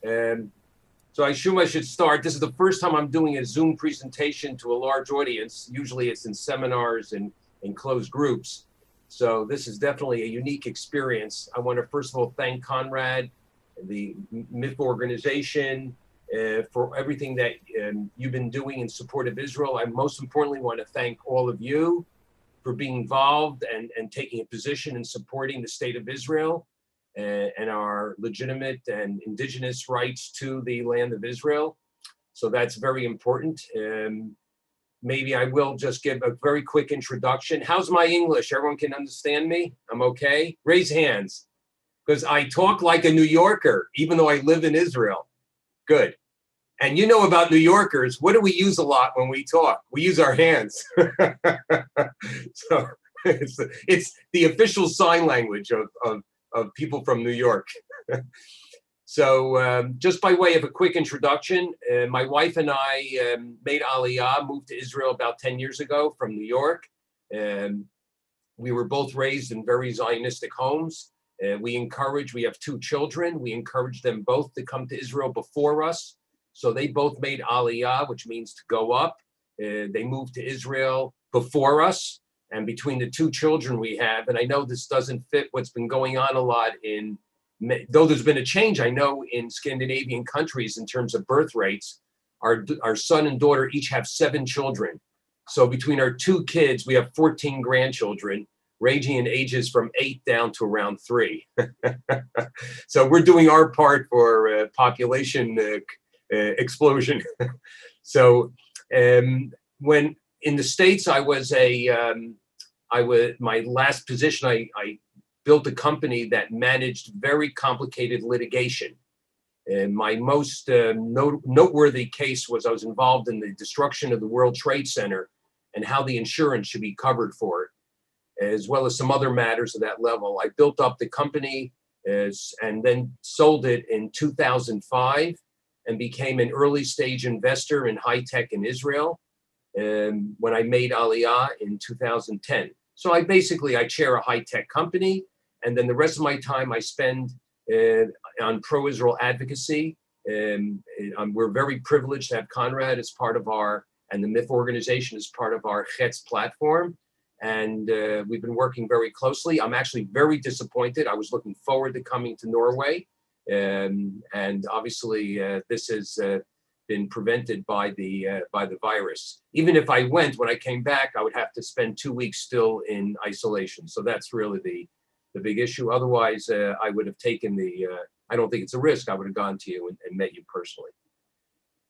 So I assume I should start. This is the first time I'm doing a Zoom presentation to a large audience. Usually it's in seminars and in closed groups. So this is definitely a unique experience. I want to first of all thank Conrad, the MIFF organization, for everything that you've been doing in support of Israel. I most importantly want to thank all of you for being involved and taking a position in supporting the state of Israel and our legitimate and indigenous rights to the land of Israel. So that's very important. Maybe I will just give a very quick introduction. How's my English? Everyone can understand me? I'm okay? Raise hands, because I talk like a New Yorker, even though I live in Israel. Good. And you know about New Yorkers, what do we use a lot when we talk? We use our hands. So it's the official sign language of people from New York. So just by way of a quick introduction, my wife and I made Aliyah, moved to Israel about 10 years ago from New York. We were both raised in very Zionistic homes. We have 2 children. We encouraged them both to come to Israel before us. So they both made Aliyah, which means to go up. They moved to Israel before us. And between the 2 children we have, and I know this doesn't fit what's been going on a lot though there's been a change, I know, in Scandinavian countries in terms of birth rates, our son and daughter each have 7 children. So between our 2 kids, we have 14 grandchildren, ranging in ages from 8 down to around 3. So we're doing our part for population explosion. So when in the States, my last position, I built a company that managed very complicated litigation. And my most noteworthy case was I was involved in the destruction of the World Trade Center and how the insurance should be covered for it, as well as some other matters of that level. I built up the company and then sold it in 2005 and became an early stage investor in high tech in Israel when I made Aliyah in 2010. So I chair a high tech company, and then the rest of my time I spend on pro-Israel advocacy. We're very privileged to have Conrad as part of and the MIFF organization as part of our Chetz platform. And we've been working very closely. I'm actually very disappointed. I was looking forward to coming to Norway. And obviously this has been prevented by the virus. Even if I went, when I came back, I would have to spend 2 weeks still in isolation. So that's really the big issue. Otherwise, I would have taken I don't think it's a risk. I would have gone to you and met you personally.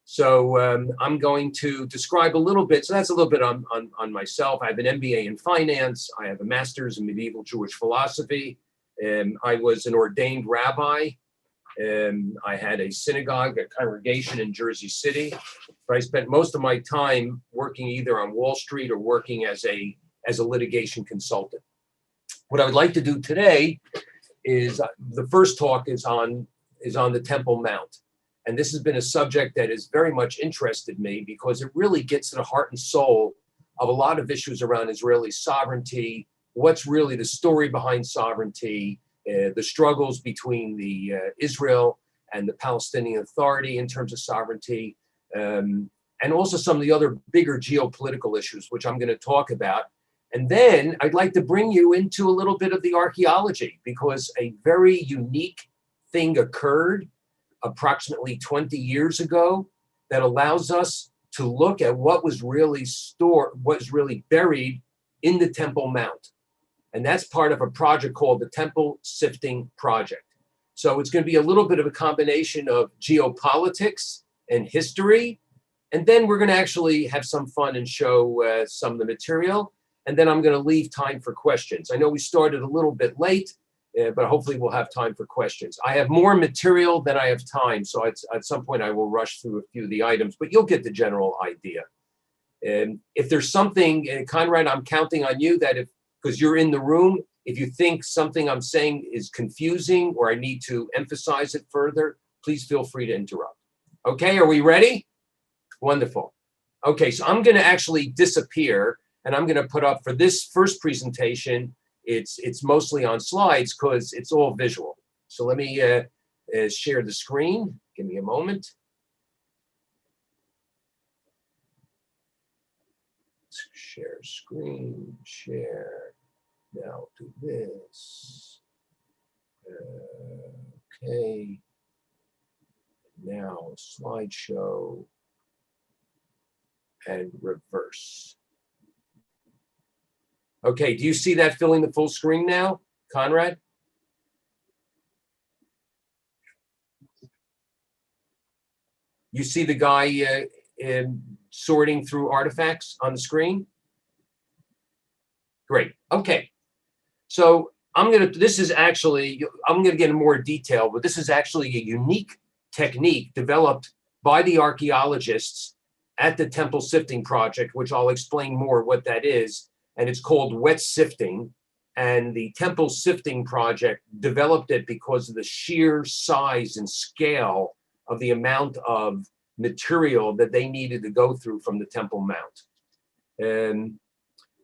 So I'm going to describe a little bit. So that's a little bit on myself. I have an MBA in finance. I have a master's in medieval Jewish philosophy. I was an ordained rabbi. I had a synagogue, a congregation in Jersey City. But I spent most of my time working either on Wall Street or working as a litigation consultant. What I would like to do today is the first talk is on the Temple Mount. And this has been a subject that has very much interested me because it really gets to the heart and soul of a lot of issues around Israeli sovereignty, what's really the story behind sovereignty, the struggles between the Israel and the Palestinian Authority in terms of sovereignty, and also some of the other bigger geopolitical issues, which I'm going to talk about. And then I'd like to bring you into a little bit of the archaeology, because a very unique thing occurred approximately 20 years ago that allows us to look at what was really buried in the Temple Mount. And that's part of a project called the Temple Sifting Project. So it's going to be a little bit of a combination of geopolitics and history. And then we're going to actually have some fun and show some of the material. And then I'm going to leave time for questions. I know we started a little bit late, but hopefully we'll have time for questions. I have more material than I have time. So at some point I will rush through a few of the items, but you'll get the general idea. If there's something, Conrad, I'm counting on you that because you're in the room, if you think something I'm saying is confusing or I need to emphasize it further, please feel free to interrupt. Okay, are we ready? Wonderful. Okay, so I'm going to actually disappear, and I'm going to put up for this first presentation, it's mostly on slides because it's all visual. So let me share the screen. Give me a moment. Share screen, share. Now do this. Okay. Now slideshow and reverse. Okay, do you see that filling the full screen now, Conrad? You see the guy sorting through artifacts on the screen? Great. Okay. So this is actually, I'm gonna get in more detail, but this is actually a unique technique developed by the archaeologists at the Temple Sifting Project, which I'll explain more what that is. And it's called wet sifting. And the Temple Sifting Project developed it because of the sheer size and scale of the amount of material that they needed to go through from the Temple Mount.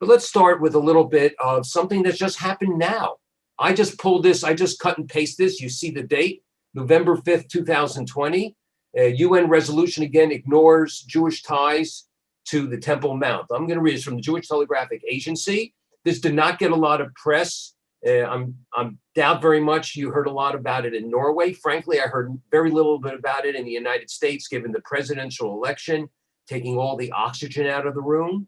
But let's start with a little bit of something that's just happened now. I just pulled this, I just cut and paste this. You see the date, November 5th, 2020. UN resolution again ignores Jewish ties to the Temple Mount. I'm going to read this from the Jewish Telegraphic Agency. This did not get a lot of press. I'm doubt very much you heard a lot about it in Norway. Frankly, I heard very little bit about it in the United States, given the presidential election, taking all the oxygen out of the room,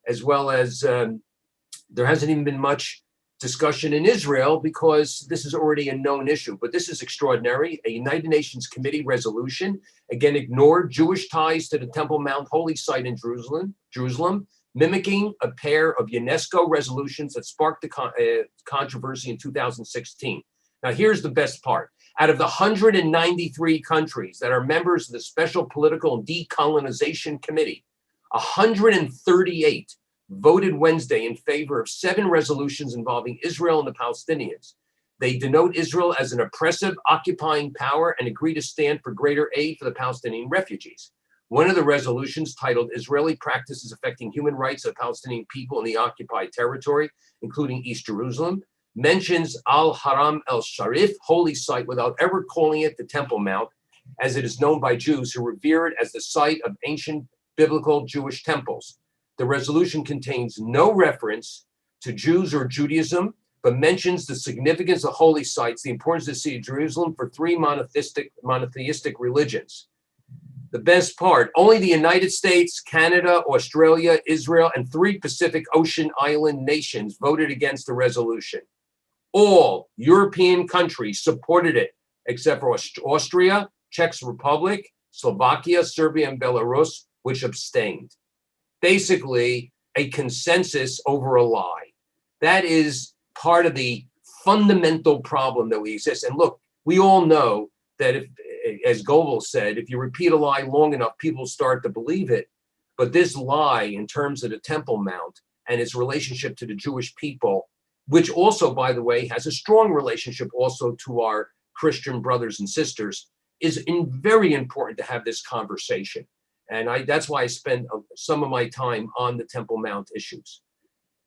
as well as there hasn't even been much discussion in Israel because this is already a known issue. But this is extraordinary. A United Nations Committee resolution, again, ignored Jewish ties to the Temple Mount holy site in Jerusalem, mimicking a pair of UNESCO resolutions that sparked the controversy in 2016. Now, here's the best part. Out of the 193 countries that are members of the Special Political and Decolonization Committee, 138 voted Wednesday in favor of 7 resolutions involving Israel and the Palestinians. They denote Israel as an oppressive, occupying power and agree to stand for greater aid for the Palestinian refugees. One of the resolutions, titled Israeli Practices Affecting Human Rights of the Palestinian People in the Occupied Territory, including East Jerusalem, mentions Al-Haram el-Sharif, holy site, without ever calling it the Temple Mount, as it is known by Jews who revere it as the site of ancient biblical Jewish temples. The resolution contains no reference to Jews or Judaism, but mentions the significance of holy sites, the importance of the city of Jerusalem for 3 monotheistic religions. The best part, only the United States, Canada, Australia, Israel, and 3 Pacific Ocean island nations voted against the resolution. All European countries supported it, except for Austria, Czech Republic, Slovakia, Serbia, and Belarus, which abstained. Basically, a consensus over a lie. That is part of the fundamental problem that we exist. And look, we all know that if, as Goebbels said, if you repeat a lie long enough, people start to believe it. But this lie, in terms of the Temple Mount and its relationship to the Jewish people, which also, by the way, has a strong relationship also to our Christian brothers and sisters, is very important to have this conversation. And that's why I spend some of my time on the Temple Mount issues.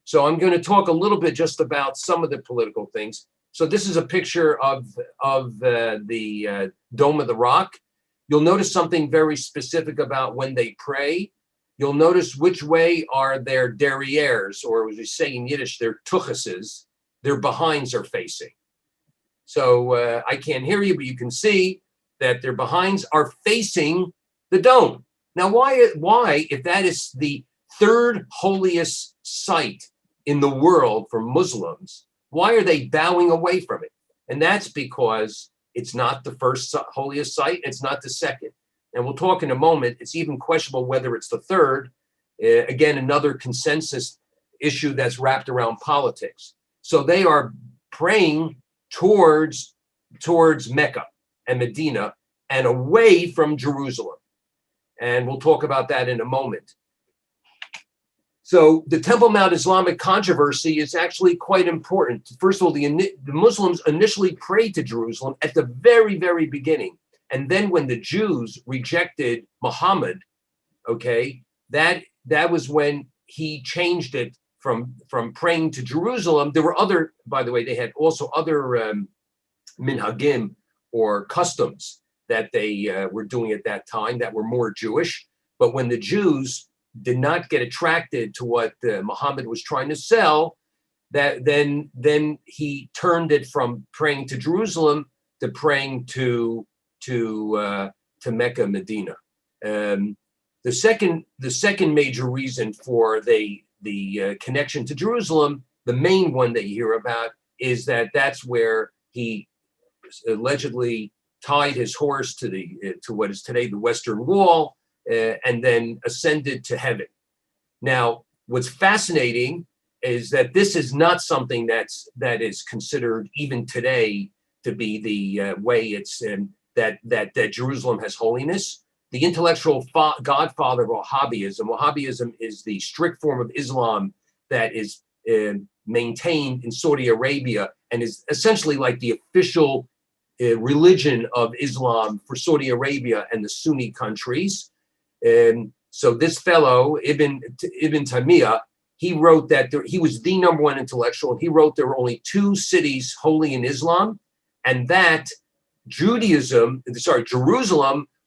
So I'm going to talk a little bit just about some of the political things. So this is a picture of the Dome of the Rock. You'll notice something very specific about when they pray. You'll notice which way are their derrieres, or as we say in Yiddish, their tuchuses, their behinds are facing. So I can't hear you, but you can see that their behinds are facing the dome. Now, why, if that is the 3rd holiest site in the world for Muslims, why are they bowing away from it? And that's because it's not the 1st holiest site, it's not the 2nd. And we'll talk in a moment, it's even questionable whether it's the 3rd. Again, another consensus issue that's wrapped around politics. So they are praying towards Mecca and Medina and away from Jerusalem. And we'll talk about that in a moment. So the Temple Mount Islamic controversy is actually quite important. First of all, the Muslims initially prayed to Jerusalem at the very, very beginning. And then when the Jews rejected Muhammad, okay, that was when he changed it from praying to Jerusalem. There were other, by the way, they had also other minhagim or customs that they were doing at that time that were more Jewish. But when the Jews did not get attracted to what Muhammad was trying to sell, that then he turned it from praying to Jerusalem to praying to Mecca, Medina. The second major reason for the connection to Jerusalem, the main one that you hear about, is that that's where he allegedly tied his horse to what is today the Western Wall, and then ascended to heaven. Now, what's fascinating is that this is not something that is considered even today to be the way it's that Jerusalem has holiness. The intellectual godfather of Wahhabism is the strict form of Islam that is maintained in Saudi Arabia and is essentially like the official religion of Islam for Saudi Arabia and the Sunni countries. So this fellow, Ibn Taymiyyah, he wrote that he was the number one intellectual. He wrote there were only two cities holy in Islam, and that Jerusalem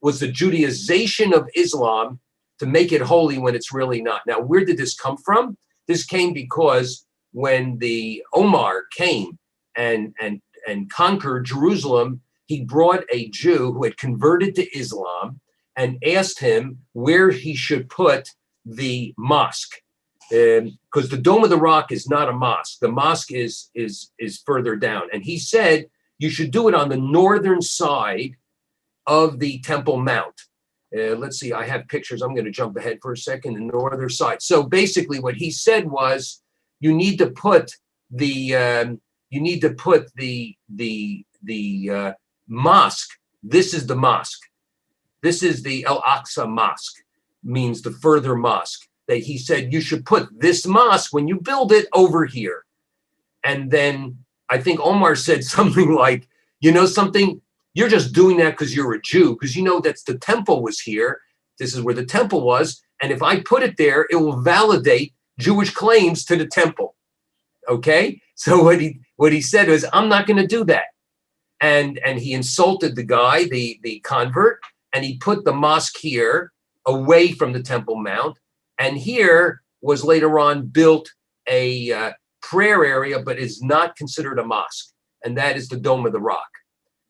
was the Judaization of Islam to make it holy when it's really not. Now, where did this come from? This came because when the Omar came and conquered Jerusalem, he brought a Jew who had converted to Islam and asked him where he should put the mosque. Because the Dome of the Rock is not a mosque. The mosque is further down. And he said, you should do it on the northern side of the Temple Mount. Let's see, I have pictures. I'm going to jump ahead for a second. The northern side. So basically, what he said was, you need to put the mosque. This is the mosque. This is the Al-Aqsa Mosque, means the further mosque. That he said you should put this mosque when you build it over here. And then I think Omar said something like, you know something, you're just doing that because you're a Jew, because you know that's the temple was here. This is where the temple was. And if I put it there, it will validate Jewish claims to the temple. Okay? So what he said was, I'm not going to do that. And he insulted the guy, the convert, and he put the mosque here away from the Temple Mount. And here was later on built a prayer area, but is not considered a mosque. And that is the Dome of the Rock,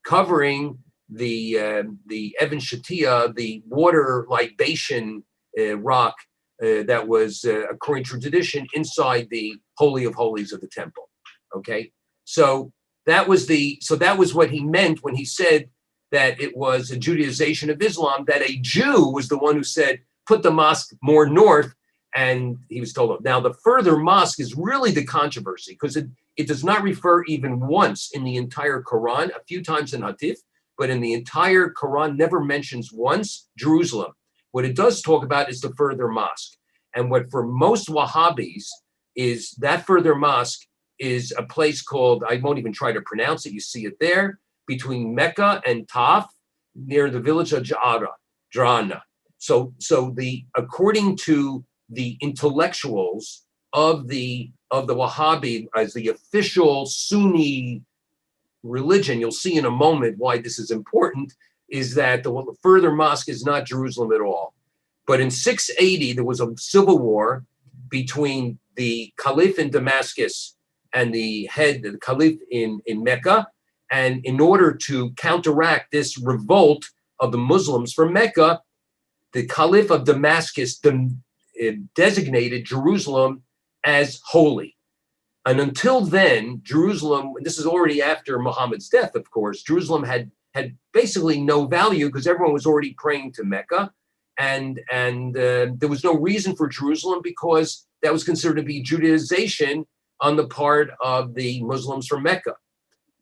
covering the Evan Shatia, the water libation rock that was, according to tradition, inside the Holy of Holies of the temple. Okay, so that was what he meant when he said that it was a Judaization of Islam, that a Jew was the one who said, put the mosque more north, and he was told. Now, the further mosque is really the controversy, because it does not refer even once in the entire Quran, a few times in Hadith, but in the entire Quran never mentions once Jerusalem. What it does talk about is the further mosque. And what for most Wahhabis is that further mosque is a place called, I won't even try to pronounce it, you see it there, between Mecca and Taf, near the village of Jarana. So according to the intellectuals of the Wahhabi as the official Sunni religion, you'll see in a moment why this is important, is that the further mosque is not Jerusalem at all. But in 680, there was a civil war between the Caliph in Damascus and the Caliph in Mecca. And in order to counteract this revolt of the Muslims from Mecca, the Caliph of Damascus designated Jerusalem as holy. And until then, Jerusalem, this is already after Muhammad's death, of course, Jerusalem had basically no value because everyone was already praying to Mecca. And there was no reason for Jerusalem because that was considered to be Judaization on the part of the Muslims from Mecca.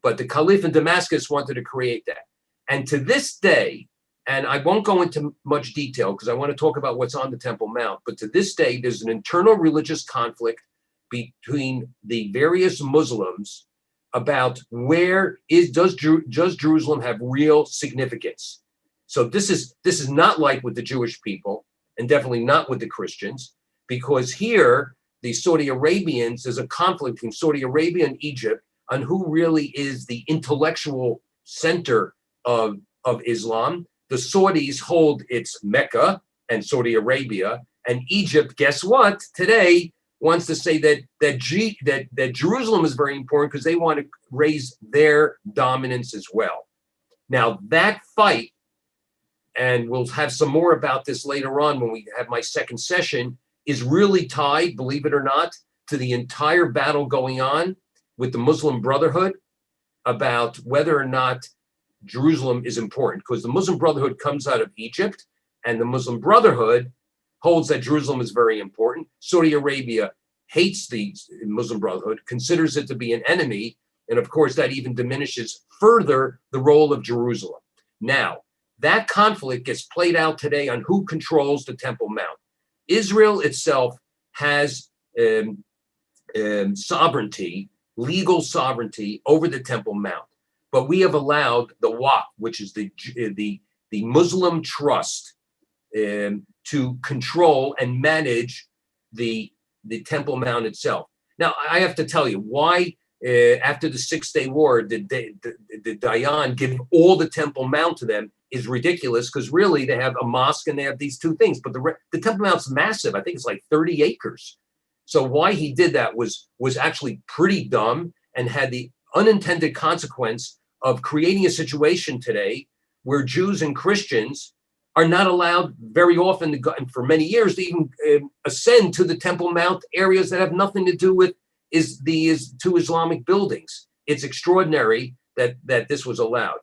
But the Caliph in Damascus wanted to create that. And to this day, and I won't go into much detail because I want to talk about what's on the Temple Mount, but to this day, there's an internal religious conflict between the various Muslims about does Jerusalem have real significance? So this is not like with the Jewish people, and definitely not with the Christians, because here the Saudi Arabians, there's a conflict between Saudi Arabia and Egypt on who really is the intellectual center of Islam. The Saudis hold its Mecca and Saudi Arabia, and Egypt, guess what? Today wants to say that Jerusalem is very important because they want to raise their dominance as well. Now that fight, and we'll have some more about this later on when we have my second session, is really tied, believe it or not, to the entire battle going on with the Muslim Brotherhood about whether or not Jerusalem is important, because the Muslim Brotherhood comes out of Egypt, and the Muslim Brotherhood holds that Jerusalem is very important. Saudi Arabia hates the Muslim Brotherhood, considers it to be an enemy, and of course that even diminishes further the role of Jerusalem. Now, that conflict gets played out today on who controls the Temple Mount. Israel itself has sovereignty, legal sovereignty over the Temple Mount. But we have allowed the Waqf, which is the Muslim trust, to control and manage the Temple Mount itself. Now, I have to tell you why. After the 6-Day War, did Dayan give all the Temple Mount to them is ridiculous, because really they have a mosque and they have these two things. But the Temple Mount's massive. I think it's like 30 acres. So why he did that was actually pretty dumb, and had the unintended consequence of creating a situation today where Jews and Christians are not allowed very often to go, and for many years, to even ascend to the Temple Mount areas that have nothing to do with these two Islamic buildings. It's extraordinary that this was allowed.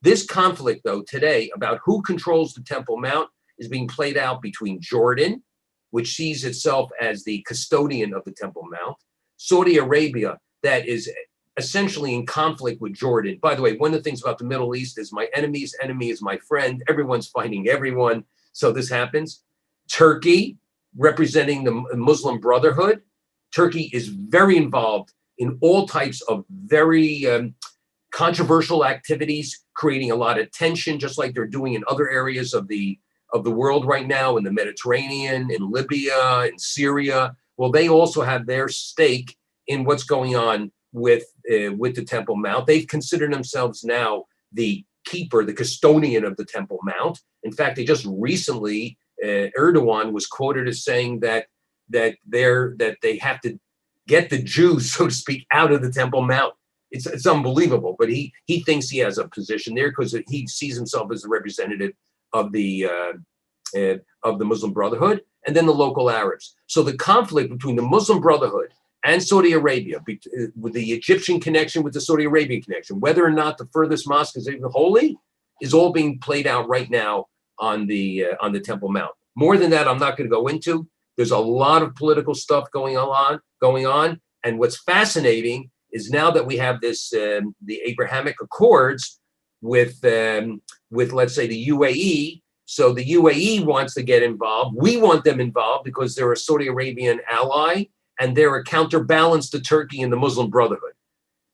This conflict, though, today about who controls the Temple Mount is being played out between Jordan, which sees itself as the custodian of the Temple Mount, Saudi Arabia, that is essentially in conflict with Jordan. By the way, one of the things about the Middle East is my enemy's enemy is my friend. Everyone's fighting everyone. So this happens. Turkey, representing the Muslim Brotherhood. Turkey is very involved in all types of very controversial activities, creating a lot of tension, just like they're doing in other areas of the world right now, in the Mediterranean, in Libya, in Syria. Well, they also have their stake in what's going on with the Temple Mount. They've considered themselves now the keeper, the custodian of the Temple Mount. In fact, they just recently, Erdogan was quoted as saying that they have to get the Jews, so to speak, out of the Temple Mount. It's unbelievable, but he thinks he has a position there because he sees himself as the representative of the Muslim Brotherhood, and then the local Arabs. So the conflict between the Muslim Brotherhood and Saudi Arabia, with the Egyptian connection, with the Saudi Arabian connection, whether or not the furthest mosque is even holy, is all being played out right now on the Temple Mount. More than that, I'm not going to go into. There's a lot of political stuff going on, and what's fascinating is now that we have this the Abrahamic Accords with let's say the UAE. So the UAE wants to get involved. We want them involved because they're a Saudi Arabian ally, and they're a counterbalance to Turkey and the Muslim Brotherhood.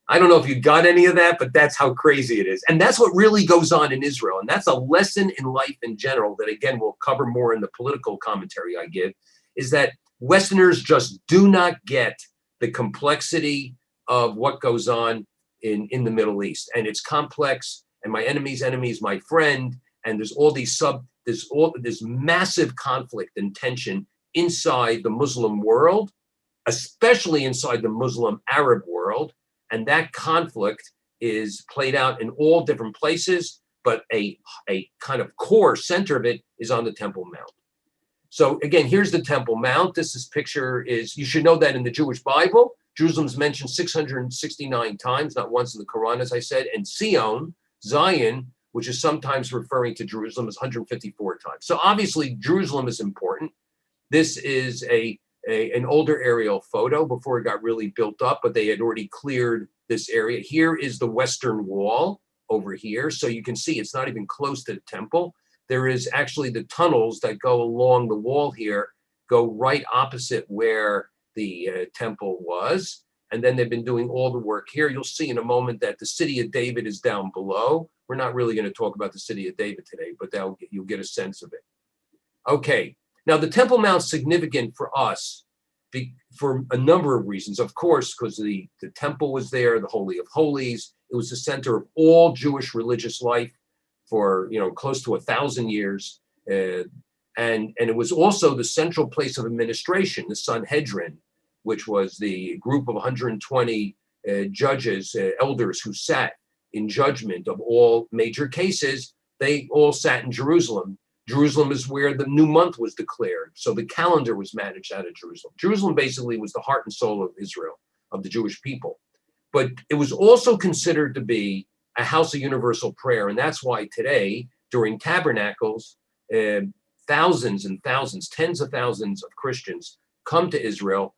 I don't know if you got any of that, but that's how crazy it is. And that's what really goes on in Israel. And that's a lesson in life in general that, again, we'll cover more in the political commentary I give, is that Westerners just do not get the complexity of what goes on in the Middle East. And it's complex, and my enemy's enemy is my friend. And there's all this massive conflict and tension inside the Muslim world, especially inside the Muslim Arab world. And that conflict is played out in all different places, but a kind of core center of it is on the Temple Mount. So again, here's the Temple Mount. This picture is, you should know that in the Jewish Bible, Jerusalem's mentioned 669 times, not once in the Quran, as I said, and Zion, which is sometimes referring to Jerusalem, is 154 times. So obviously Jerusalem is important. This is an older aerial photo before it got really built up, but they had already cleared this area. Here is the Western Wall over here. So you can see it's not even close to the temple. There is actually the tunnels that go along the wall here, go right opposite where the temple was. And then they've been doing all the work here. You'll see in a moment that the city of David is down below. We're not really going to talk about the city of David today, but you'll get a sense of it. Okay. Now, the Temple Mount's significant for us for a number of reasons. Of course, because the temple was there, the Holy of Holies. It was the center of all Jewish religious life for close to 1,000 years, and it was also the central place of administration, the Sanhedrin, which was the group of 120 judges, elders who sat in judgment of all major cases. They all sat in Jerusalem. Jerusalem is where the new month was declared. So the calendar was managed out of Jerusalem. Jerusalem basically was the heart and soul of Israel, of the Jewish people. But it was also considered to be a house of universal prayer. And that's why today, during tabernacles, thousands and thousands, tens of thousands of Christians come to Israel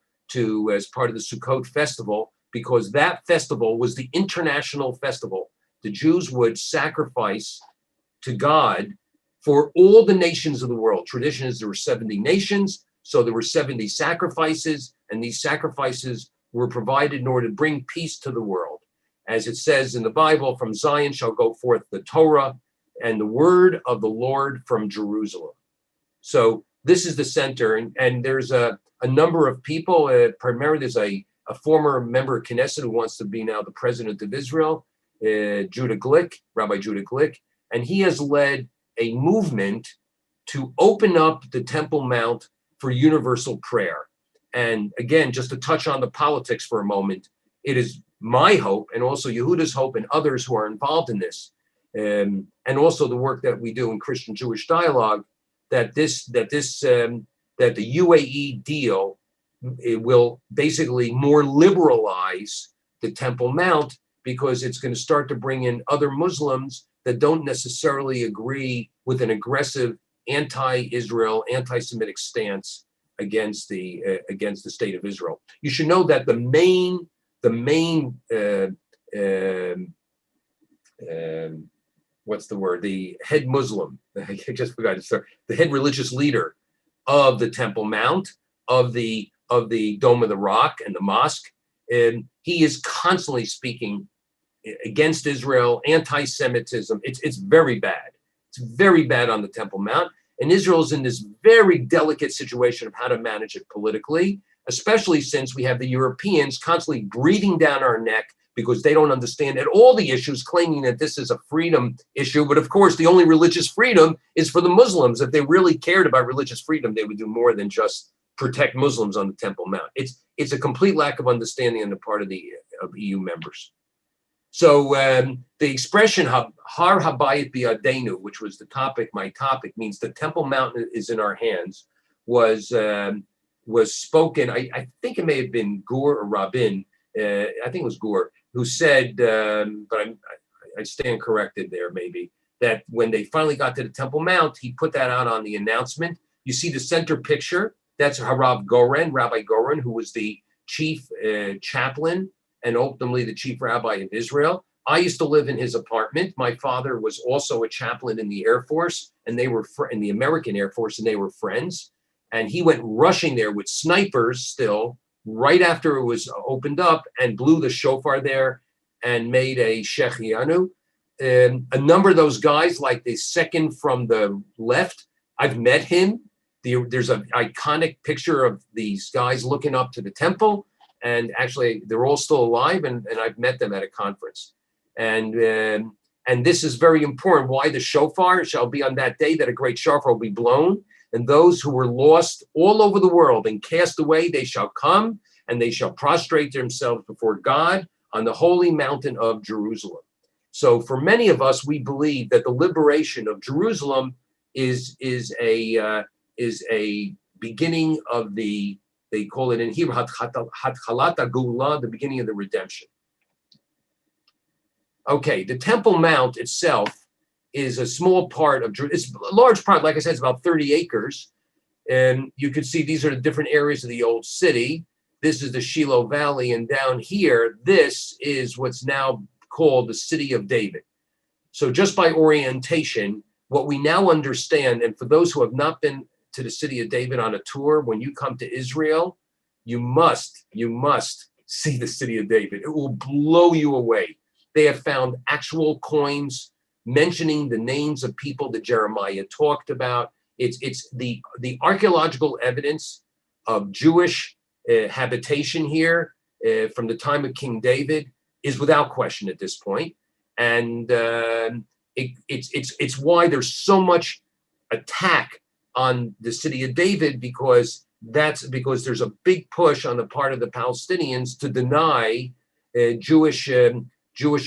as part of the Sukkot festival, because that festival was the international festival. The Jews would sacrifice to God for all the nations of the world. Tradition is there were 70 nations, so there were 70 sacrifices, and these sacrifices were provided in order to bring peace to the world. As it says in the Bible, from Zion shall go forth the Torah and the word of the Lord from Jerusalem. So this is the center, and there's a number of people, primarily there's a former member of Knesset who wants to be now the president of Israel, Rabbi Judah Glick, and he has led a movement to open up the Temple Mount for universal prayer. And again, just to touch on the politics for a moment, it is my hope, and also Yehuda's hope, and others who are involved in this, and also the work that we do in Christian-Jewish dialogue, that the UAE deal, it will basically more liberalize the Temple Mount, because it's going to start to bring in other Muslims that don't necessarily agree with an aggressive anti-Israel, anti-Semitic stance against the state of Israel. You should know that the main what's the word? The head Muslim, I just forgot, the head religious leader of the Temple Mount, of the Dome of the Rock and the Mosque, and he is constantly speaking against Israel, anti-Semitism. It's very bad. It's very bad on the Temple Mount. And Israel's in this very delicate situation of how to manage it politically, especially since we have the Europeans constantly breathing down our neck because they don't understand at all the issues, claiming that this is a freedom issue. But of course, the only religious freedom is for the Muslims. If they really cared about religious freedom, they would do more than just protect Muslims on the Temple Mount. It's a complete lack of understanding on the part of EU members. So the expression Har Habayit Bi'adenu, which was my topic, means the Temple Mount is in our hands, was spoken. I think it may have been Gur or Rabin. I think it was Gur who said, but I stand corrected there maybe, that when they finally got to the Temple Mount, he put that out on the announcement. You see the center picture. That's Rabbi Goren, who was the chief chaplain and ultimately the chief rabbi of Israel. I used to live in his apartment. My father was also a chaplain in the Air Force, and they were in the American Air Force, and they were friends. And he went rushing there with snipers still, right after it was opened up, and blew the shofar there and made a Shechianu. A number of those guys, like the second from the left, I've met him. There's an iconic picture of these guys looking up to the temple. And actually, they're all still alive, and I've met them at a conference. And this is very important. Why the shofar shall be on that day that a great shofar will be blown, and those who were lost all over the world and cast away, they shall come, and they shall prostrate themselves before God on the holy mountain of Jerusalem. So for many of us, we believe that the liberation of Jerusalem is a beginning of they call it in Hebrew, Hatchalat HaGeula, the beginning of the redemption. Okay, the Temple Mount itself is a small part of, it's a large part, like I said, it's about 30 acres. And you can see these are the different areas of the old city. This is the Shiloh Valley, and down here, this is what's now called the City of David. So just by orientation, what we now understand, and for those who have not been to the City of David on a tour, when you come to Israel, you must see the City of David. It will blow you away. They have found actual coins mentioning the names of people that Jeremiah talked about. It's the archaeological evidence of Jewish habitation here from the time of King David is without question at this point. And it's why there's so much attack on the city of David, because there's a big push on the part of the Palestinians to deny Jewish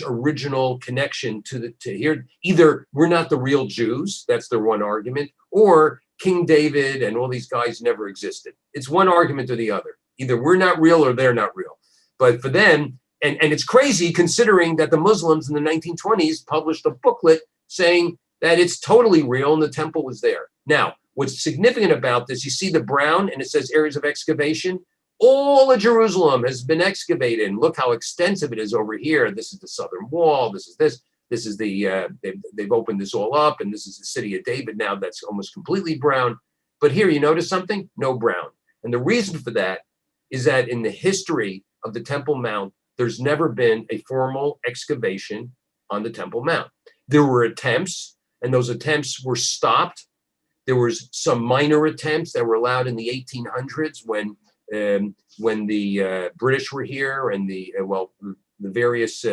original connection to here. Either we're not the real Jews, that's their one argument, or King David and all these guys never existed. It's one argument or the other. Either we're not real or they're not real. But for them, and it's crazy considering that the Muslims in the 1920s published a booklet saying that it's totally real and the temple was there. Now, what's significant about this, you see the brown and it says areas of excavation. All of Jerusalem has been excavated. And look how extensive it is over here. This is the southern wall. This is the, they've opened this all up, and this is the city of David now that's almost completely brown. But here, you notice something? No brown. And the reason for that is that in the history of the Temple Mount, there's never been a formal excavation on the Temple Mount. There were attempts, and those attempts were stopped. There was some minor attempts that were allowed in the 1800s when the British were here and the various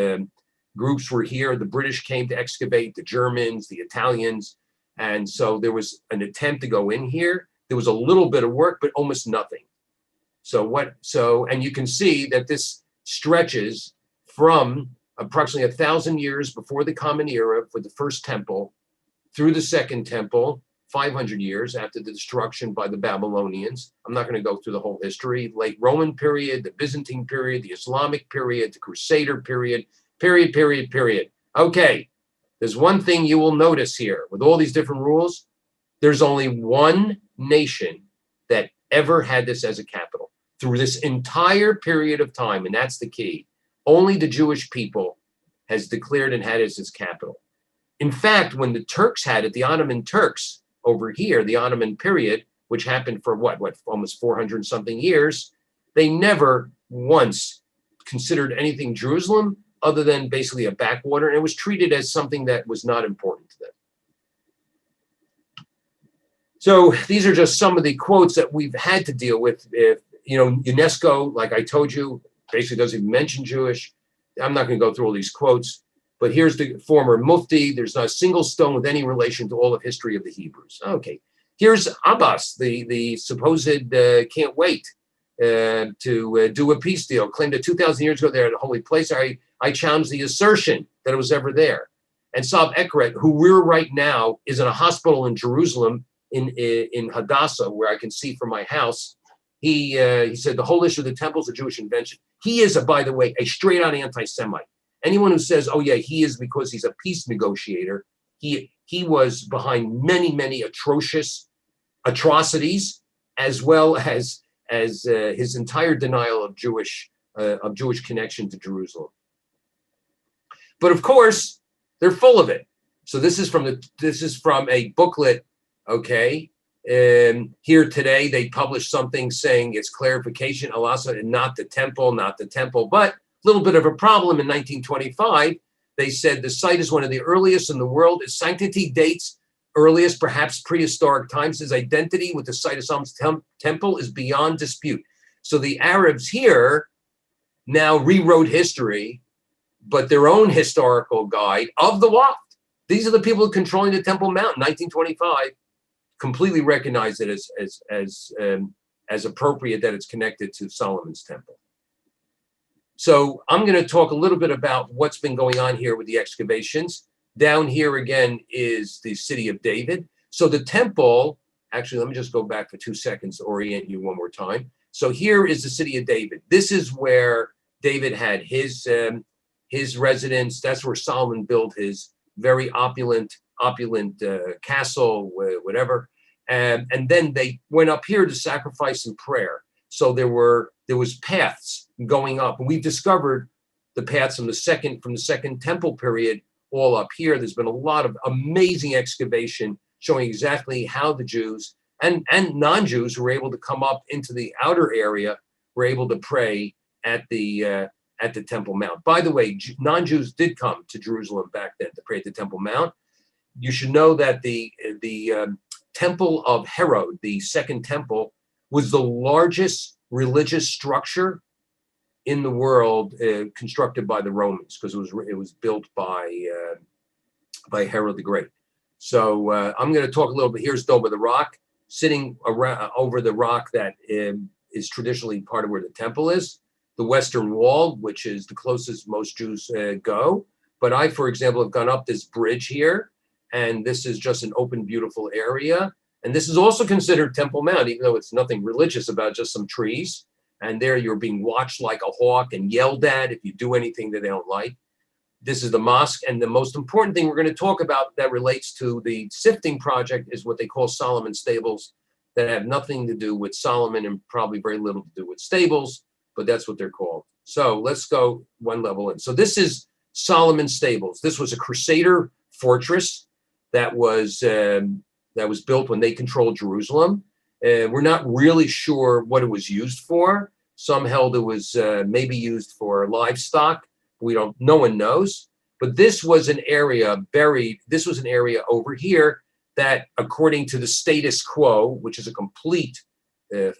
groups were here. The British came to excavate, the Germans, the Italians, and so there was an attempt to go in here. There was a little bit of work, but almost nothing. And you can see that this stretches from approximately 1,000 years before the Common Era for the first temple through the second temple, 500 years after the destruction by the Babylonians. I'm not going to go through the whole history. Late Roman period, the Byzantine period, the Islamic period, the Crusader period. Okay, there's one thing you will notice here. With all these different rules, there's only one nation that ever had this as a capital through this entire period of time, and that's the key. Only the Jewish people has declared and had it as its capital. In fact, when the Turks had it, the Ottoman Turks over here, the Ottoman period, which happened for almost 400 and something years, they never once considered anything Jerusalem other than basically a backwater, and it was treated as something that was not important to them. So these are just some of the quotes that we've had to deal with. UNESCO, like I told you, basically doesn't even mention Jewish. I'm not going to go through all these quotes, but here's the former Mufti. There's not a single stone with any relation to all of history of the Hebrews. Okay, here's Abbas, the supposed can't wait to do a peace deal. Claimed that 2,000 years ago there at a holy place. I challenge the assertion that it was ever there. And Saab Ekret, who we're right now, is in a hospital in Jerusalem, in Hadassah, where I can see from my house. He said the whole issue of the temple is a Jewish invention. He is, by the way, a straight-on anti-Semite. Anyone who says, oh yeah, he is because he's a peace negotiator, he was behind many atrocious atrocities, as well as his entire denial of Jewish connection to Jerusalem. But of course, they're full of it. So this is from a booklet. Okay, here today they published something saying it's clarification, Al-Aqsa, and not the temple. But a little bit of a problem in 1925. They said the site is one of the earliest in the world. Its sanctity dates earliest, perhaps prehistoric times. Its identity with the site of Solomon's temple is beyond dispute. So the Arabs here now rewrote history, but their own historical guide of the Waqf. These are the people controlling the Temple Mount in 1925. Completely recognize it as appropriate that it's connected to Solomon's temple. So I'm going to talk a little bit about what's been going on here with the excavations. Down here again is the city of David. So the temple, actually, let me just go back for 2 seconds to orient you one more time. So here is the city of David. This is where David had his residence. That's where Solomon built his very opulent castle, whatever. And then they went up here to sacrifice and prayer. So there was paths going up, and we've discovered the paths from the second temple period all up here. There's been a lot of amazing excavation showing exactly how the Jews and non-Jews who were able to come up into the outer area were able to pray at the Temple Mount. By the way, non-Jews did come to Jerusalem back then to pray at the Temple Mount. You should know that the Temple of Herod, the second temple, was the largest religious structure in the world constructed by the Romans, because it was built by by Herod the Great. So I'm going to talk a little bit. Here's Dome of the Rock, sitting around, over the rock that is traditionally part of where the temple is. The Western Wall, which is the closest most Jews go. But I, for example, have gone up this bridge here, and this is just an open, beautiful area. And this is also considered Temple Mount, even though it's nothing religious about, just some trees. And there you're being watched like a hawk and yelled at if you do anything that they don't like. This is the mosque. And the most important thing we're going to talk about that relates to the sifting project is what they call Solomon Stables, that have nothing to do with Solomon and probably very little to do with stables, but that's what they're called. So let's go one level in. So this is Solomon Stables. This was a Crusader fortress that was built when they controlled Jerusalem. We're not really sure what it was used for. Some held it was maybe used for livestock. No one knows. But this was an area buried. This was an area over here that, according to the status quo, which is a complete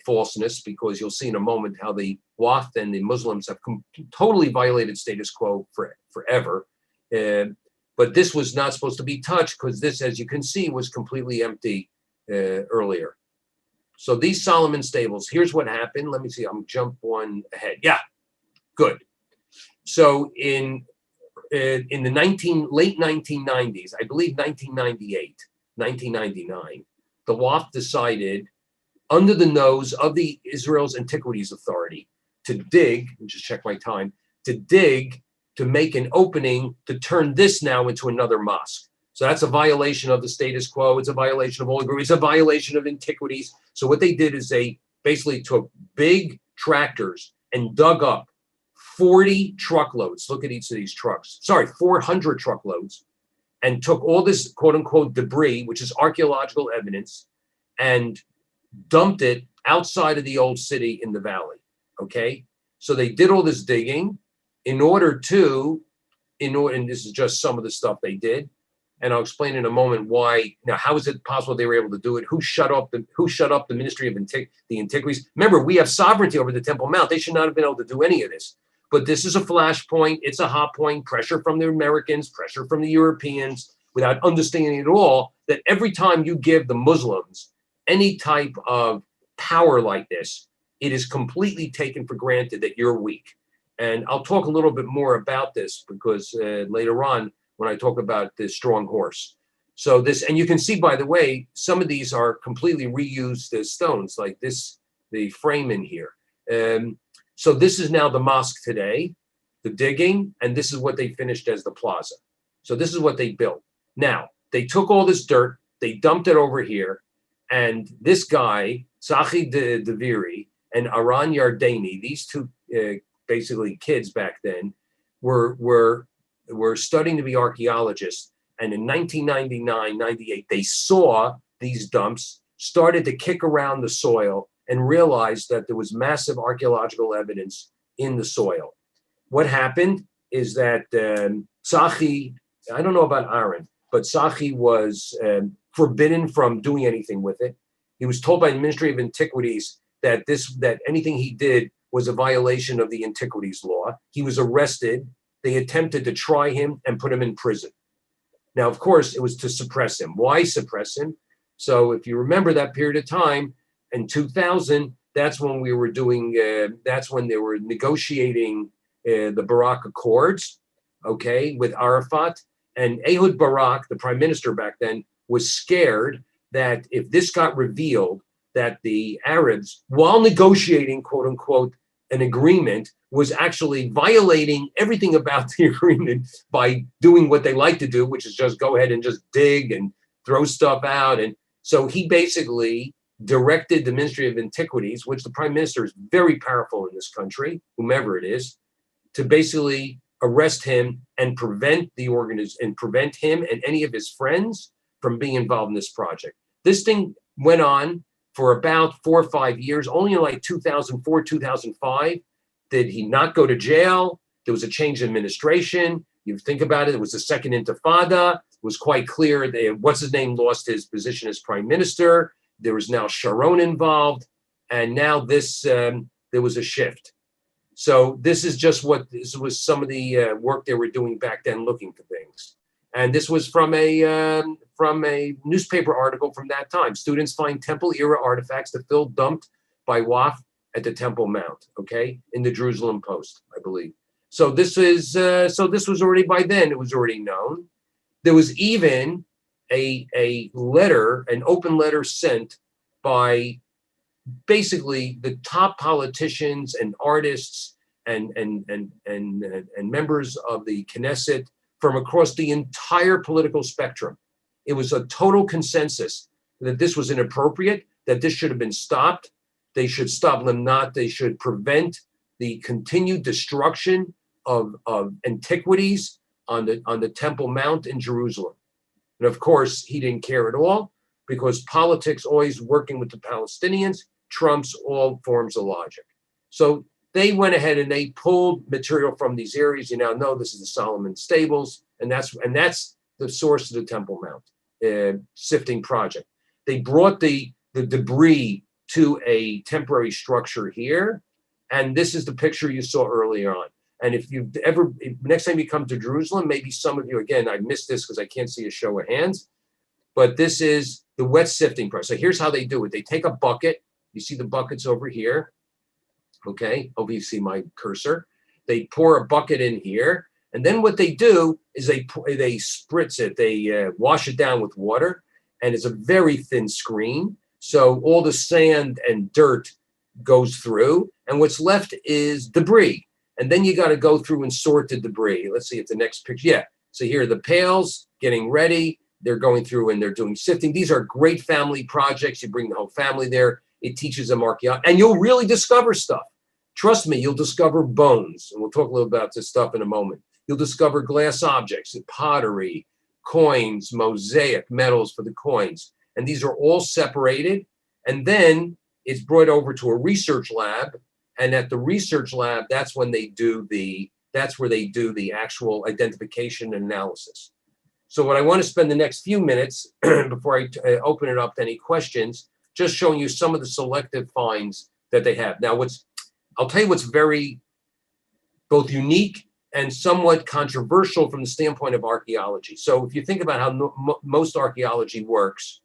falseness, because you'll see in a moment how the Waqf and the Muslims have totally violated status quo forever. But this was not supposed to be touched because this, as you can see, was completely empty earlier. So these Solomon Stables, here's what happened. Let me see, I'm jump one ahead. Yeah, good. So in the late 1990s, I believe 1998, 1999, the Waqf decided, under the nose of the Israel's Antiquities Authority, to dig, and just check my time, to make an opening to turn this now into another mosque. So that's a violation of the status quo. It's a violation of all agreements. It's a violation of antiquities. So what they did is they basically took big tractors and dug up 40 truckloads. Look at each of these trucks. Sorry, 400 truckloads, and took all this quote unquote debris, which is archaeological evidence, and dumped it outside of the old city in the valley. Okay. So they did all this digging in order, and this is just some of the stuff they did. And I'll explain in a moment why. Now, how is it possible they were able to do it? Who shut up the Ministry of the Antiquities? Remember, we have sovereignty over the Temple Mount. They should not have been able to do any of this. But this is a flashpoint. It's a hot point. Pressure from the Americans, pressure from the Europeans, without understanding at all that every time you give the Muslims any type of power like this, it is completely taken for granted that you're weak. And I'll talk a little bit more about this because later on, when I talk about the strong horse. So this, and you can see, by the way, some of these are completely reused as stones, like this, the frame in here. So this is now the mosque today, the digging, and this is what they finished as the plaza. So this is what they built. Now, they took all this dirt, they dumped it over here, and this guy, Sachi Deviri and Aran Yardeni, these two basically kids back then, were studying to be archaeologists. And in 1999, 98, they saw these dumps, started to kick around the soil, and realized that there was massive archaeological evidence in the soil. What happened is that Sachi, I don't know about Aaron, but Sachi was forbidden from doing anything with it. He was told by the Ministry of Antiquities that anything he did was a violation of the Antiquities law. He was arrested. They attempted to try him and put him in prison. Now, of course, it was to suppress him. Why suppress him? So if you remember that period of time, in 2000, that's when we were doing, that's when they were negotiating the Barak Accords, okay, with Arafat. And Ehud Barak, the prime minister back then, was scared that if this got revealed, that the Arabs, while negotiating, quote unquote, an agreement, was actually violating everything about the agreement by doing what they like to do, which is just go ahead and just dig and throw stuff out. And so he basically directed the Ministry of Antiquities, which the prime minister is very powerful in this country, whomever it is, to basically arrest him and prevent him and any of his friends from being involved in this project. This thing went on for about 4 or 5 years. Only in like 2004, 2005 did he not go to jail. There was a change in administration. You think about it, it was the second intifada. It was quite clear that what's his name lost his position as prime minister. There was now Sharon involved, and now there was a shift. So this is just this was some of the work they were doing back then, looking for things. And this was from a newspaper article from that time. Students find temple era artifacts that Phil dumped by Waff at the Temple Mount, okay, in the Jerusalem Post, I believe. So this was already, by then it was already known. There was even a letter, an open letter sent by basically the top politicians and artists and members of the Knesset from across the entire political spectrum. It was a total consensus that this was inappropriate, that this should have been stopped. They should stop them not. They should prevent the continued destruction of antiquities on the Temple Mount in Jerusalem. And of course, he didn't care at all, because politics, always working with the Palestinians, trumps all forms of logic. So they went ahead and they pulled material from these areas. You now know this is the Solomon Stables, and that's the source of the Temple Mount sifting project. They brought the debris to a temporary structure here, and this is the picture you saw earlier on. And if next time you come to Jerusalem, maybe some of you, again, I missed this because I can't see a show of hands, but this is the wet sifting process. So here's how they do it. They take a bucket. You see the buckets over here. Okay, hope you see my cursor. They pour a bucket in here, and then what they do is they spritz it. They wash it down with water, and it's a very thin screen. So all the sand and dirt goes through, and what's left is debris. And then you got to go through and sort the debris. Let's see if the next picture. Yeah. So here are the pails getting ready. They're going through and they're doing sifting. These are great family projects. You bring the whole family there. It teaches them archaeology, and you'll really discover stuff. Trust me, you'll discover bones. And we'll talk a little about this stuff in a moment. You'll discover glass objects, pottery, coins, mosaic, metals for the coins. And these are all separated. And then it's brought over to a research lab. And at the research lab, that's where they do the actual identification and analysis. So what I want to spend the next few minutes before I open it up to any questions, just showing you some of the selective finds that they have. Now, I'll tell you what's very both unique and somewhat controversial from the standpoint of archaeology. So if you think about how most archaeology works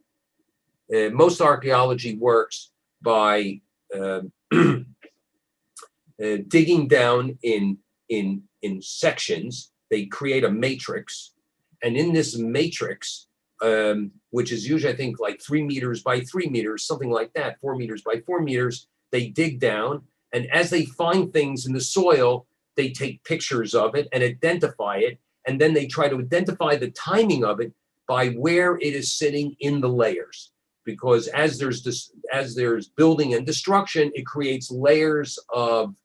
by digging down in sections. They create a matrix, and in this matrix, which is usually, I think, like 3 meters by 3 meters, something like that, 4 meters by 4 meters, they dig down, and as they find things in the soil, they take pictures of it and identify it, and then they try to identify the timing of it by where it is sitting in the layers. Because as there's building and destruction, it creates layers of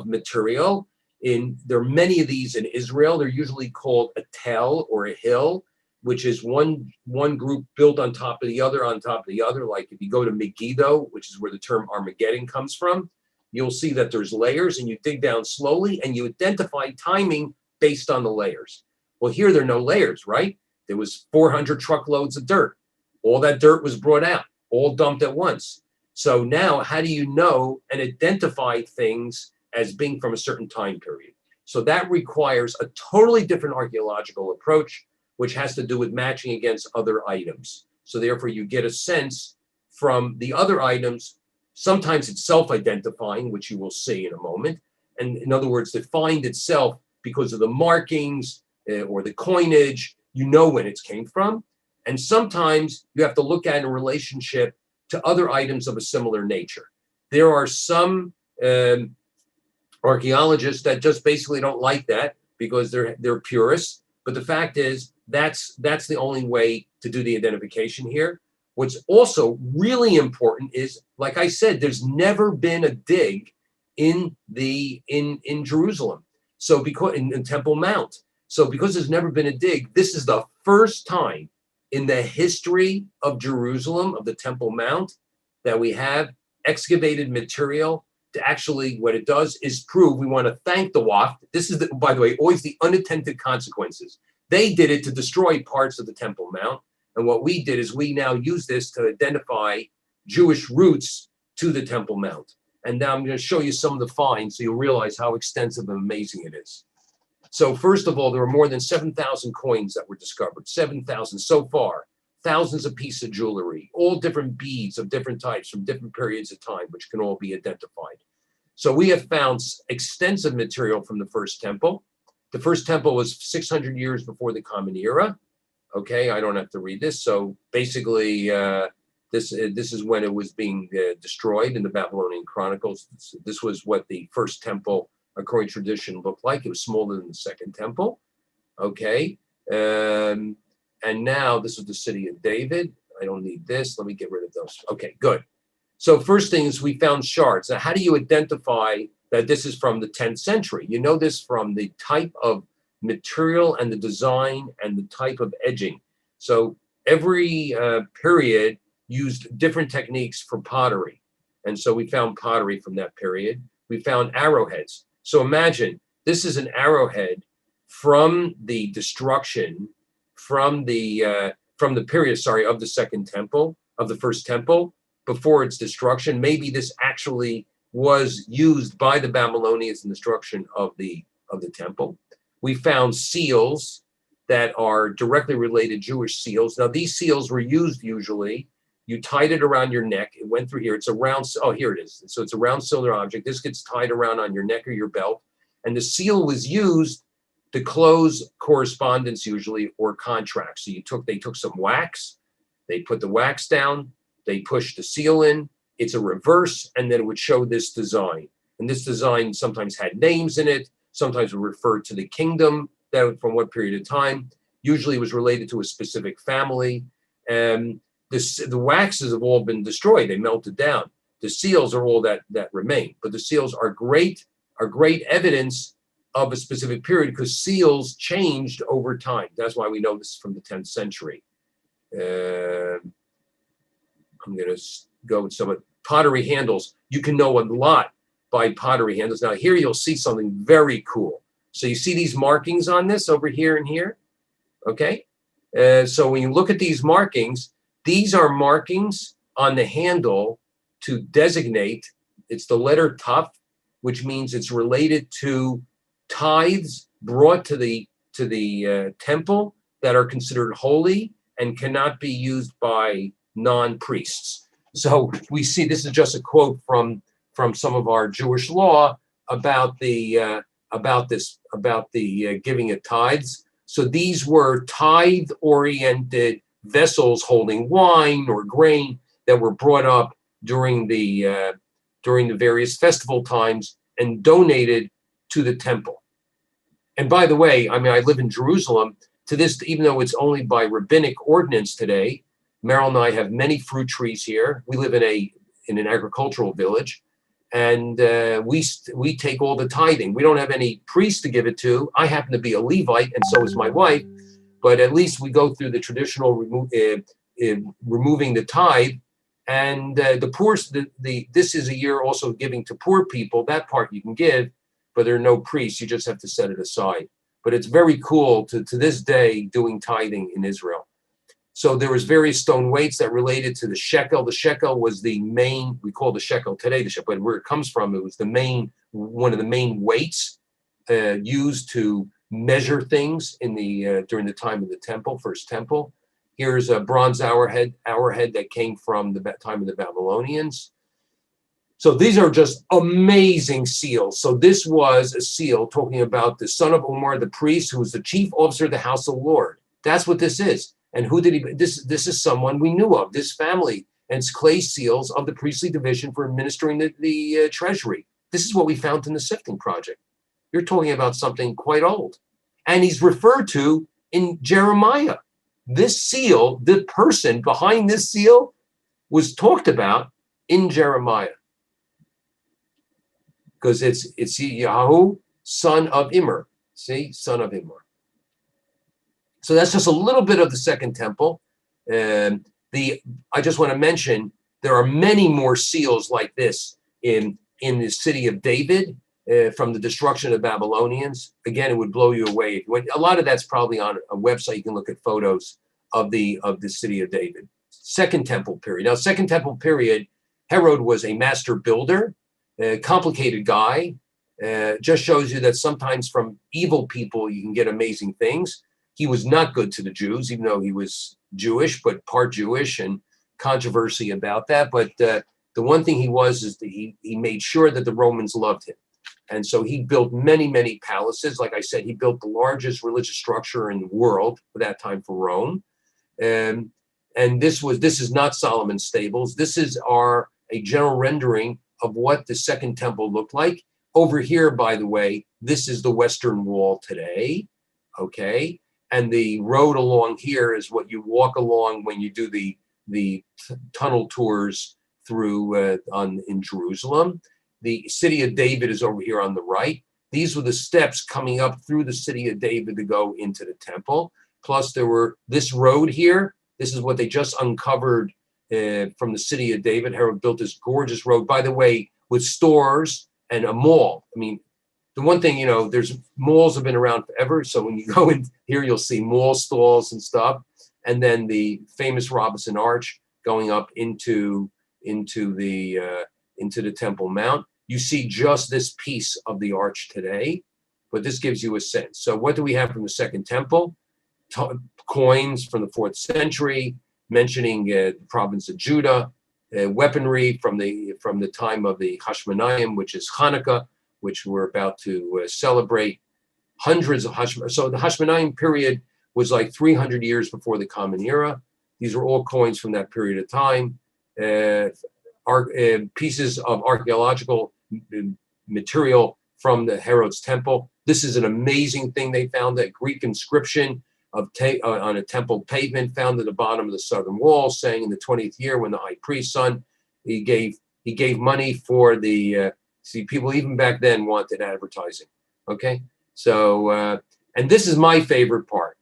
material. There are many of these in Israel. They're usually called a tel or a hill, which is one group built on top of the other, on top of the other. Like if you go to Megiddo, which is where the term Armageddon comes from, you'll see that there's layers, and you dig down slowly and you identify timing based on the layers. Well, here there are no layers, right? There was 400 truckloads of dirt. All that dirt was brought out, all dumped at once. So now how do you know and identify things as being from a certain time period? So that requires a totally different archaeological approach, which has to do with matching against other items. So therefore you get a sense from the other items. Sometimes it's self-identifying, which you will see in a moment. And in other words, the find itself, because of the markings or the coinage, you know when it came from. And sometimes you have to look at a relationship to other items of a similar nature. There are some archaeologists that just basically don't like that because they're purists. But the fact is, that's the only way to do the identification here. What's also really important is, like I said, there's never been a dig in Jerusalem. So because in Temple Mount. So because there's never been a dig, this is the first time in the history of Jerusalem, of the Temple Mount, that we have excavated material to actually, what it does is prove. We want to thank the Waff. This is, by the way, always the unintended consequences. They did it to destroy parts of the Temple Mount. And what we did is we now use this to identify Jewish roots to the Temple Mount. And now I'm going to show you some of the finds so you'll realize how extensive and amazing it is. So first of all, there were more than 7,000 coins that were discovered, 7,000 so far, thousands of pieces of jewelry, all different beads of different types from different periods of time, which can all be identified. So we have found extensive material from the first temple. The first temple was 600 years before the Common Era. Okay, I don't have to read this. So basically, this is when it was being destroyed in the Babylonian Chronicles. This was what the first temple, according to tradition, looked like. It was smaller than the second temple. Okay, and now this is the city of David. I don't need this. Let me get rid of those. Okay, good. So first thing is we found shards. Now, how do you identify that this is from the 10th century? You know this from the type of material and the design and the type of edging. So every period used different techniques for pottery. And so we found pottery from that period. We found arrowheads. So imagine this is an arrowhead from the destruction, from the period, sorry, of the second temple, of the first temple, before its destruction. Maybe this actually was used by the Babylonians in destruction of the temple. We found seals that are directly related Jewish seals. Now these seals were used usually. You tied it around your neck. It went through here. It's a round, oh, here it is. So it's a round cylinder object. This gets tied around on your neck or your belt. And the seal was used to close correspondence usually or contracts. So they took some wax, they put the wax down, they pushed the seal in, it's a reverse, and then it would show this design. And this design sometimes had names in it, sometimes would refer to the kingdom, that from what period of time. Usually it was related to a specific family. The waxes have all been destroyed, they melted down. The seals are all that remain, but the seals are great evidence of a specific period because seals changed over time. That's why we know this is from the 10th century. I'm going to go with some of pottery handles. You can know a lot by pottery handles. Now here you'll see something very cool. So you see these markings on this over here and here, okay? So when you look at these markings, these are markings on the handle to designate, it's the letter Tuf, which means it's related to tithes brought to the temple that are considered holy and cannot be used by non-priests. So we see this is just a quote from some of our Jewish law about the giving of tithes. So these were tithe-oriented vessels holding wine or grain that were brought up during the various festival times and donated to the temple. And by the way, I mean, I live in Jerusalem. To this, even though it's only by rabbinic ordinance today, Meryl and I have many fruit trees here. We live in an agricultural village, and we take all the tithing. We don't have any priest to give it to. I happen to be a Levite, and so is my wife. But at least we go through the traditional removing the tithe. And the poor, this is a year also giving to poor people. That part you can give, but there are no priests. You just have to set it aside. But it's very cool to this day doing tithing in Israel. So there was various stone weights that related to the shekel. The shekel was the main, we call the shekel today the shekel, but where it comes from, it was the main, one of the main weights used to measure things in the during the time of the temple, first temple. Here's a bronze arrowhead that came from the time of the Babylonians. So these are just amazing seals. So this was a seal talking about the son of Omar, the priest, who was the chief officer of the house of the Lord. That's what this is. And who did he? This is someone we knew of, this family. And it's clay seals of the priestly division for administering the treasury. This is what we found in the sifting project. You're talking about something quite old. And he's referred to in Jeremiah. This seal, the person behind this seal, was talked about in Jeremiah. Because it's Yahu, son of Immer. See, son of Immer. So that's just a little bit of the second temple. I just want to mention there are many more seals like this in the city of David from the destruction of the Babylonians. Again, it would blow you away. A lot of that's probably on a website. You can look at photos of the city of David. Second temple period. Now, second temple period, Herod was a master builder, a complicated guy. Just shows you that sometimes from evil people you can get amazing things. He was not good to the Jews, even though he was Jewish, but part Jewish, and controversy about that. But the one thing he was is that he made sure that the Romans loved him. And so he built many, many palaces. Like I said, he built the largest religious structure in the world for that time for Rome. And this is not Solomon's stables. This is a general rendering of what the Second Temple looked like. Over here, by the way, this is the Western Wall today, okay? And the road along here is what you walk along when you do the tunnel tours through in Jerusalem. The city of David is over here on the right. These were the steps coming up through the city of David to go into the temple. Plus there were this road here. This is what they just uncovered from the city of David. Herod built this gorgeous road, by the way, with stores and a mall. I mean, the one thing, there's malls have been around forever. So when you go in here, you'll see mall stalls and stuff. And then the famous Robinson Arch going up into the Temple Mount. You see just this piece of the arch today, but this gives you a sense. So what do we have from the Second Temple? Coins from the 4th century, mentioning the province of Judah, weaponry from the time of the Hashmonaim, which is Hanukkah, which we're about to celebrate. Hundreds of Hashmonaim. So the Hashmonaim period was like 300 years before the Common Era. These are all coins from that period of time. Pieces of archaeological material from the Herod's temple. This is an amazing thing they found, that Greek inscription on a temple pavement found at the bottom of the southern wall, saying in the 20th year when the high priest's son, he gave money for the, people even back then wanted advertising, okay? So, and this is my favorite part.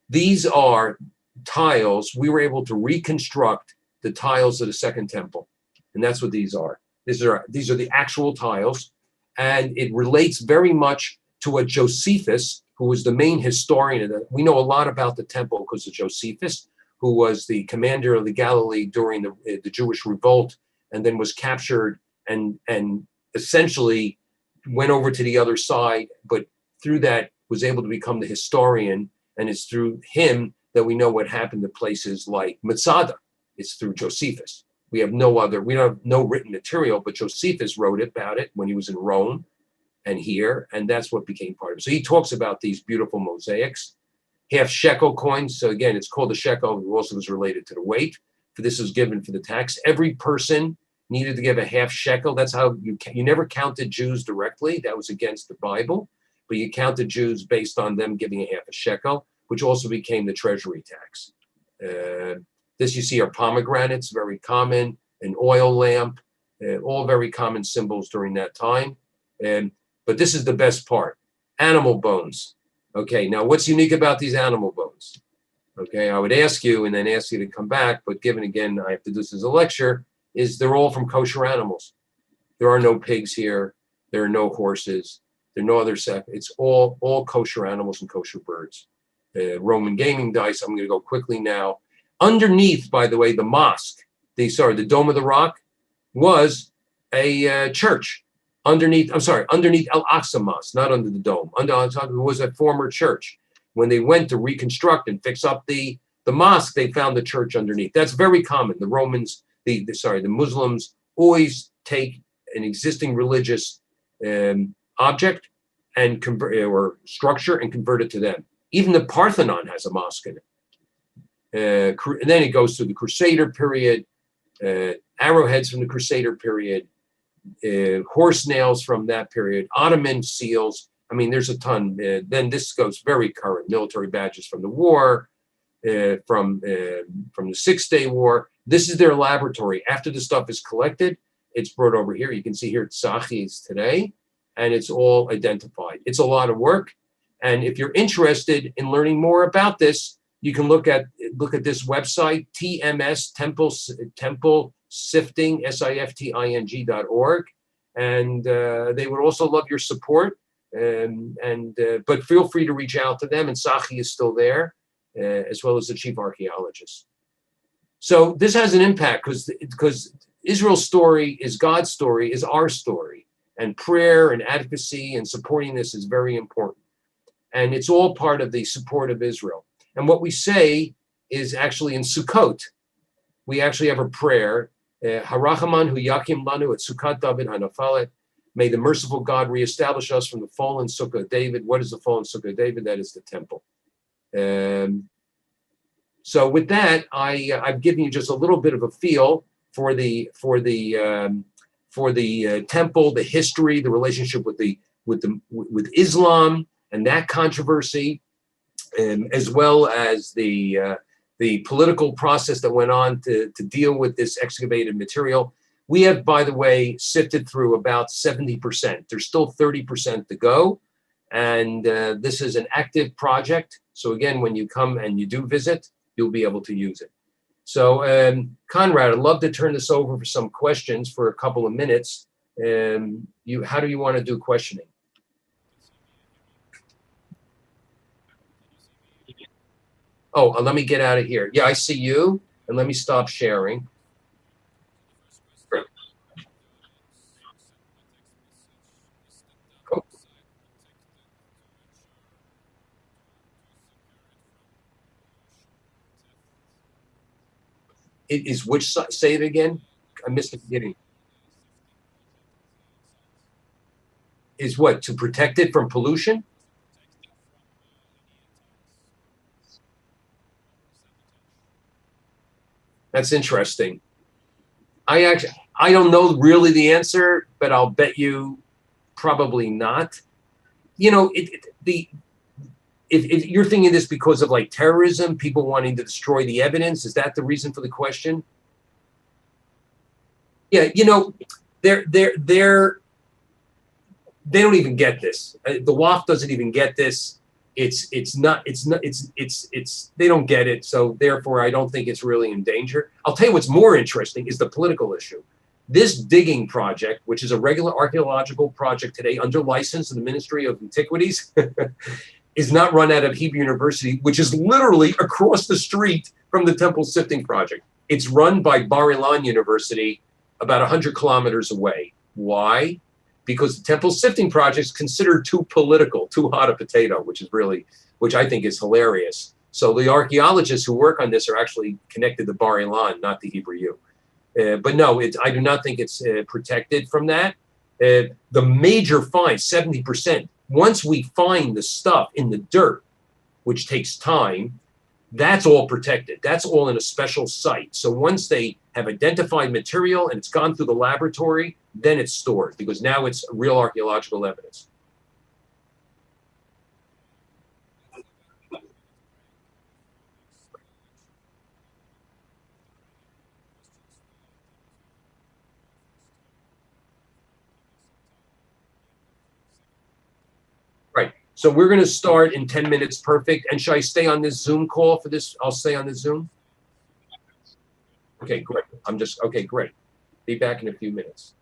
These are tiles. We were able to reconstruct the tiles of the Second Temple. And that's what these are. These are the actual tiles. And it relates very much to what Josephus, who was the main historian of that. We know a lot about the temple because of Josephus, who was the commander of the Galilee during the Jewish revolt, and then was captured and essentially went over to the other side, but through that was able to become the historian. And it's through him that we know what happened to places like Masada. It's through Josephus. We don't have no written material, but Josephus wrote about it when he was in Rome and here, and that's what became part of it. So he talks about these beautiful mosaics, half shekel coins. So again, it's called a shekel. It also was related to the weight. For this was given for the tax. Every person needed to give a half shekel. That's how you never counted Jews directly. That was against the Bible, but you counted Jews based on them giving a half a shekel, which also became the treasury tax. This you see are pomegranates, very common, an oil lamp, all very common symbols during that time. But this is the best part, animal bones. Okay, now what's unique about these animal bones? Okay, I would ask you and then ask you to come back, but given again, I have to do this as a lecture, is they're all from kosher animals. There are no pigs here. There are no horses. There are no other stuff. It's all kosher animals and kosher birds. Roman gaming dice, I'm going to go quickly now. Underneath, by the way, the mosque, the Dome of the Rock, was a church. Underneath Al-Aqsa Mosque, not under the dome. Under Al-Aqsa was a former church. When they went to reconstruct and fix up the mosque, they found the church underneath. That's very common. The Romans, the Muslims always take an existing religious object and or structure and convert it to them. Even the Parthenon has a mosque in it. And then it goes through the Crusader period, arrowheads from the Crusader period, horse nails from that period, Ottoman seals. I mean, there's a ton. Then this goes very current, military badges from the war, from the 6-Day War. This is their laboratory. After the stuff is collected, it's brought over here. You can see here Tsachis today, and it's all identified. It's a lot of work. And if you're interested in learning more about this, you can look at this website, TMS, Temple Sifting, SIFTING.org. And they would also love your support. But feel free to reach out to them. And Sachi is still there, as well as the chief archaeologist. So this has an impact because Israel's story is God's story, is our story. And prayer and advocacy and supporting this is very important. And it's all part of the support of Israel. And what we say is actually in Sukkot, we actually have a prayer, Harachaman hu yakim lanu et Sukkot David hanafalet. May the merciful God reestablish us from the fallen Sukkah of David. What is the fallen Sukkah of David? That is the temple. So with that, I've given you just a little bit of a feel for the temple, the history, the relationship with Islam and that controversy, as well as the political process that went on to deal with this excavated material. We have, by the way, sifted through about 70%. There's still 30% to go. And this is an active project. So again, when you come and you do visit, you'll be able to use it. So Conrad, I'd love to turn this over for some questions for a couple of minutes. How do you want to do questioning? Oh, let me get out of here. Yeah, I see you. And let me stop sharing. Cool. It is which side? Say it again. I missed the beginning. Is what? To protect it from pollution? That's interesting. I don't know really the answer, but I'll bet you probably not. You know, if you're thinking this because of like terrorism, people wanting to destroy the evidence, is that the reason for the question? Yeah, you know, they don't even get this. The WAF doesn't even get this. They don't get it. So therefore, I don't think it's really in danger. I'll tell you what's more interesting is the political issue. This digging project, which is a regular archaeological project today under license of the Ministry of Antiquities, is not run out of Hebrew University, which is literally across the street from the Temple Sifting Project. It's run by Bar Ilan University, about 100 kilometers away. Why? Because the Temple Sifting Project is considered too political, too hot a potato, which I think is hilarious. So the archaeologists who work on this are actually connected to Bar Ilan, not the Hebrew U. But no, I do not think it's protected from that. The major fine, 70%, once we find the stuff in the dirt, which takes time, that's all protected. That's all in a special site. So once they have identified material and it's gone through the laboratory, then it's stored because now it's real archaeological evidence. Right. So we're going to start in 10 minutes, perfect. And should I stay on this Zoom call for this? I'll stay on this Zoom. Okay, great. Okay, great. Be back in a few minutes.